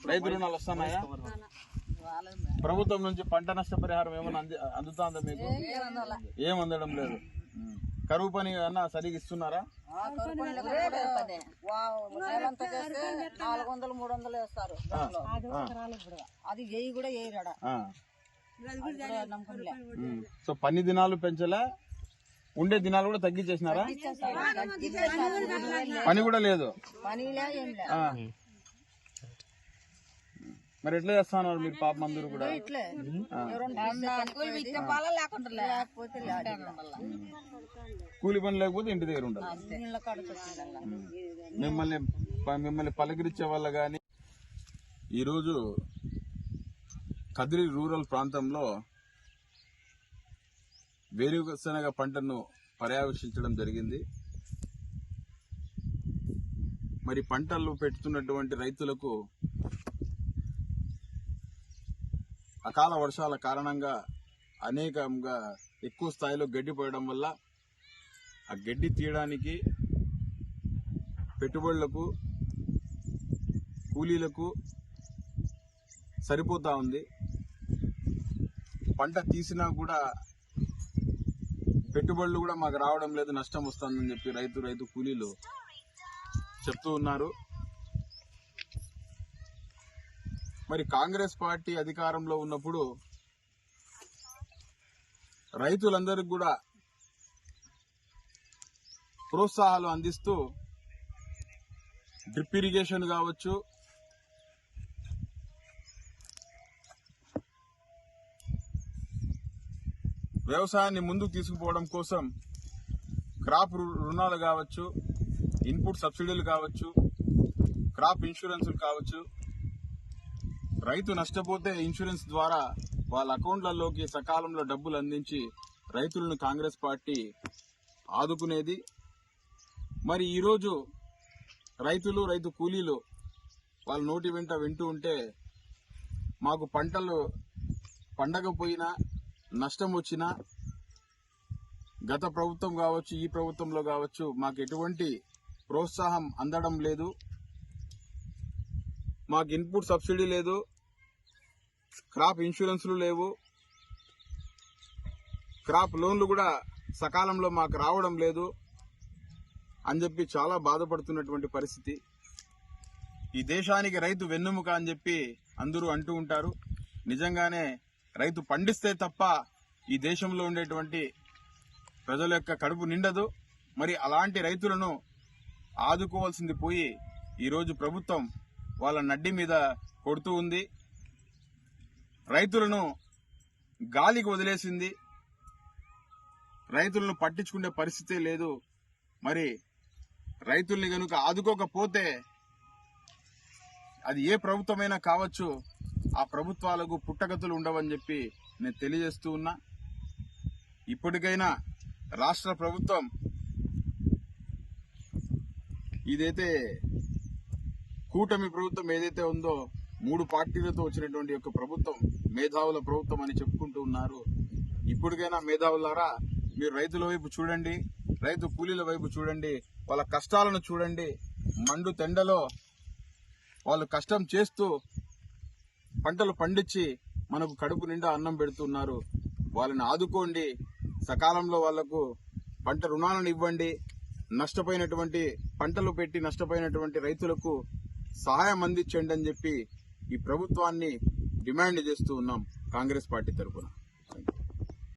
రైతు రుణాలు వస్తున్నాయా? ప్రభుత్వం నుంచి పంట నష్టపరిహారం ఏమైనా అందుతుందా మీకు? ఏం అందడం లేదు. కరువు పని అన్నా సరిగ్గా ఇస్తున్నారా? 400-300 వేస్తారు. అది ఏయి కూడా ఏయరాడా. సో పని దినాలు పెంచలే, ఉండే దినాలు కూడా తగ్గించేసినారా? పని కూడా లేదు. మరి ఎట్లా చేస్తున్నారు మీరు పాపం అందరూ కూడా? కూలి పని లేకపోతే ఇంటి దగ్గర ఉండాలి. మిమ్మల్ని పలకరించే వల్ల గాని. ఈరోజు కదిరి రూరల్ ప్రాంతంలో వేరుశనగ పంటను పర్యవేక్షించడం జరిగింది. మరి పంటలు పెట్టుతున్నటువంటి రైతులకు అకాల వర్షాల కారణంగా అనేకంగా ఎక్కువ స్థాయిలో గడ్డి పోయడం వల్ల ఆ గడ్డి తీయడానికి పెట్టుబడులకు కూలీలకు సరిపోతా ఉంది. పంట తీసినా కూడా పెట్టుబడులు కూడా మాకు రావడం లేదు, నష్టం వస్తుందని చెప్పి రైతు కూలీలు చెప్తూ ఉన్నారు. మరి కాంగ్రెస్ పార్టీ అధికారంలో ఉన్నప్పుడు రైతులందరికీ కూడా ప్రోత్సాహాలు అందిస్తూ డ్రిప్ ఇరిగేషన్ కావచ్చు, వ్యవసాయాన్ని ముందుకు తీసుకుపోవడం కోసం క్రాప్ రుణాలు కావచ్చు, ఇన్పుట్ సబ్సిడీలు కావచ్చు, క్రాప్ ఇన్సూరెన్సులు కావచ్చు, రైతు నష్టపోతే ఇన్సూరెన్స్ ద్వారా వాళ్ళ అకౌంట్లలోకి సకాలంలో డబ్బులు అందించి రైతులను కాంగ్రెస్ పార్టీ ఆదుకునేది. మరి ఈరోజు రైతు కూలీలు వాళ్ళ నోటి వెంట వింటూ ఉంటే మాకు పంటలు పండకపోయినా నష్టం వచ్చినా గత ప్రభుత్వం కావచ్చు, ఈ ప్రభుత్వంలో కావచ్చు, మాకు ఎటువంటి ప్రోత్సాహం అందడం లేదు, మాకు ఇన్పుట్ సబ్సిడీ లేదు, క్రాప్ ఇన్సూరెన్స్లు లేవు, క్రాప్ లోన్లు కూడా సకాలంలో మాకు రావడం లేదు అని చెప్పి చాలా బాధపడుతున్నటువంటి పరిస్థితి. ఈ దేశానికి రైతు వెన్నెముక అని చెప్పి అందరూ అంటూ ఉంటారు. నిజంగానే రైతు పండిస్తే తప్ప ఈ దేశంలో ఉండేటువంటి ప్రజల యొక్క కడుపు నిండదు. మరి అలాంటి రైతులను ఆదుకోవాల్సింది పోయి ఈరోజు ప్రభుత్వం వాళ్ళ నడ్డి మీద కొడుతూ ఉంది. రైతులను గాలికి వదిలేసింది. రైతులను పట్టించుకునే పరిస్థితే లేదు. మరి రైతుల్ని గనుక ఆదుకోకపోతే అది ఏ ప్రభుత్వమైనా కావచ్చు, ఆ ప్రభుత్వాలకు పుట్టగతులు ఉండవని చెప్పి నేను తెలియజేస్తూ ఉన్నా. ఇప్పటికైనా రాష్ట్ర ప్రభుత్వం ఇదైతే కూటమి ప్రభుత్వం ఏదైతే ఉందో 3 పార్టీలతో వచ్చినటువంటి యొక్క ప్రభుత్వం మేధావుల ప్రభుత్వం అని చెప్పుకుంటూ ఉన్నారు. ఇప్పటికైనా మేధావులారా మీరు రైతుల వైపు చూడండి, రైతు కూలీల వైపు చూడండి, వాళ్ళ కష్టాలను చూడండి. మండు తెండలో వాళ్ళు కష్టం చేస్తూ పంటలు పండించి మనకు కడుపు నిండా అన్నం పెడుతున్నారు. వాళ్ళని ఆదుకోండి, సకాలంలో వాళ్లకు పంట రుణాలను ఇవ్వండి, నష్టపోయినటువంటి పంటలు పెట్టి నష్టపోయినటువంటి రైతులకు సహాయం అందించండి అని చెప్పి ఈ ప్రభుత్వాన్ని డిమాండ్ చేస్తూ ఉన్నాం కాంగ్రెస్ పార్టీ తరఫున.